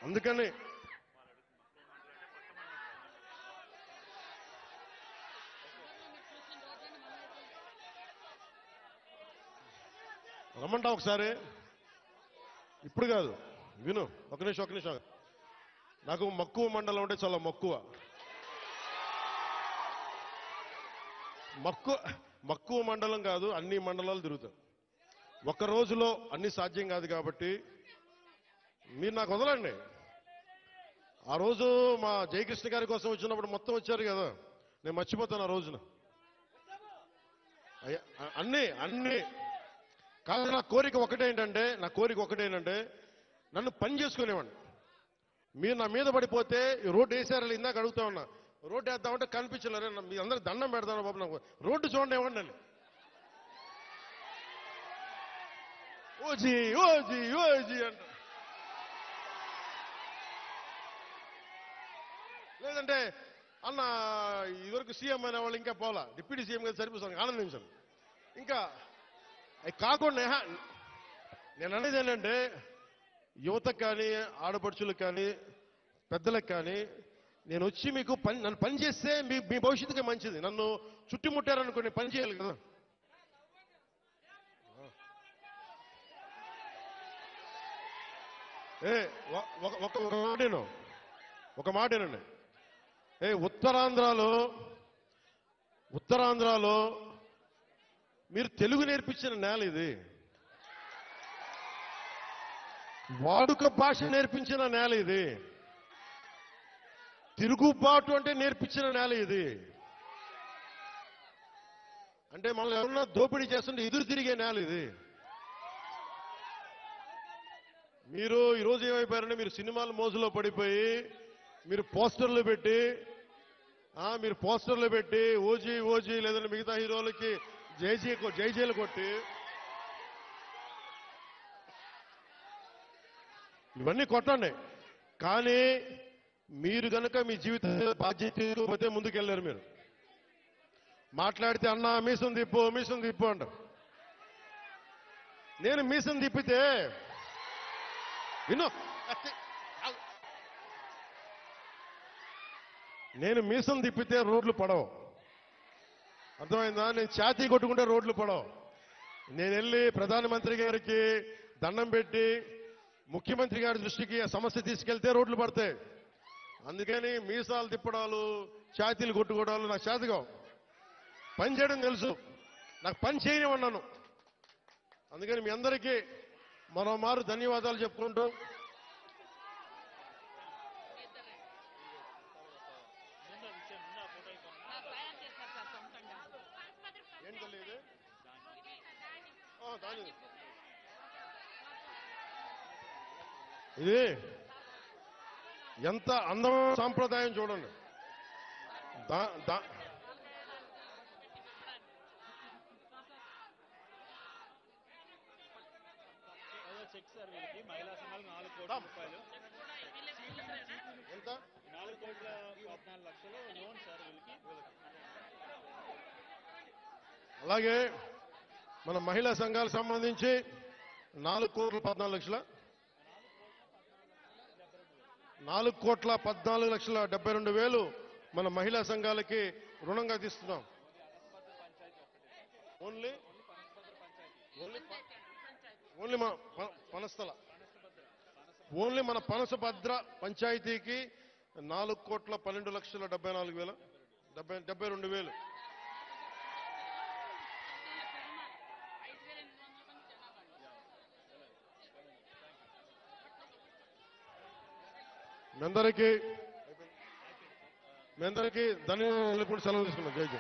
అందుకని రమ్మంటా ఒకసారి, ఇప్పుడు కాదు, విను, ఒక నిమిషం. నాకు మక్కువ మండలం అంటే చాలా మక్కువ మండలం కాదు, అన్ని మండలాలు తిరుగుతాం. ఒక్క రోజులో అన్ని సాధ్యం కాదు కాబట్టి మీరు నాకు వదలండి. ఆ రోజు మా జయకృష్ణ గారి కోసం వచ్చినప్పుడు మొత్తం వచ్చారు కదా, నేను మర్చిపోతాను ఆ రోజున. అన్ని కాదు. నా కోరిక ఒకటేంటంటే నన్ను పని చేసుకునేవాడిని. మీరు నా మీద పడిపోతే రోడ్డు వేసారని ఇందాక అడుగుతా ఉన్నా, రోడ్డు వేద్దామంటే కనిపించలేరు. మీ అందరూ దండం పెడతాను బాబు, నాకు రోడ్డు చూడండి ఇవ్వండి అని. ఓజీ అంట. లేదంటే అన్న ఇదివరకు సీఎం అయిన వాళ్ళు ఇంకా పోలా, డిప్యూటీ సీఎం గారు సరిపోతాను, ఆనందించాను. ఇంకా అవి కాకుండా నేను అనేది ఏంటంటే యువతకు కానీ, ఆడపడుచులకు కానీ, పెద్దలకు కానీ, నేను వచ్చి మీకు నన్ను పని చేస్తే మీ భవిష్యత్తుకే మంచిది. నన్ను చుట్టుముట్టారనుకోండి, పని చేయాలి కదా. ఒక మాటేనండి. ఉత్తరాంధ్రలో మీరు తెలుగు నేర్పించిన నేల ఇది, వాడుక భాష నేర్పించిన నేల ఇది, తిరుగుబాటు అంటే నేర్పించిన నేల ఇది. అంటే మనల్ని ఎవరన్నా దోపిడీ చేస్తుంటే ఎదురు తిరిగే నేల ఇది. మీరు ఈరోజు ఏమైపోయారంటే, మీరు సినిమాల మోజులో పడిపోయి మీరు పోస్టర్లు పెట్టి ఓజీ లేదంటే మిగతా హీరోలకి జైజీలు కొట్టి ఇవన్నీ కొట్టండి. కానీ మీరు గనక మీ జీవిత బాధ్యత తీసుకోకపోతే ముందుకెళ్ళారు. మీరు మాట్లాడితే అన్నా మీసం తిప్పు అంటారు. నేను మీసం తిప్పితే రోడ్లు పడవు, అర్థమైందా? నేను ఛాతీ కొట్టుకుంటే రోడ్లు పడవు. నేను వెళ్ళి ప్రధానమంత్రి గారికి దండం పెట్టి ముఖ్యమంత్రి గారి దృష్టికి ఆ సమస్య తీసుకెళ్తే రోడ్లు పడతాయి. అందుకని మీసాలు తిప్పడాలు, ఛాతీలు కొట్టుకోవడాలు నాకు చేతగా. పని చేయడం తెలుసు, నాకు పని చేయనివన్నాను. అందుకని మీ అందరికీ మరోమారు ధన్యవాదాలు చెప్పుకుంటూ, ఇది ఎంత అందమైన సాంప్రదాయం చూడండి. ఎంత 4,14,00,000 లోన్ సార్ వీళ్ళకి. అలాగే మన మహిళా సంఘాలకు సంబంధించి 4,14,00,000 4,14,72,000 మన మహిళా సంఘాలకి రుణంగా తీస్తున్నాం. ఓన్లీ మన పనసభద్ర పంచాయతీకి 4,12,74,000 మీ అందరికీ ధన్యవాదాలు. సెలవు తీసుకున్నాం. జై జై.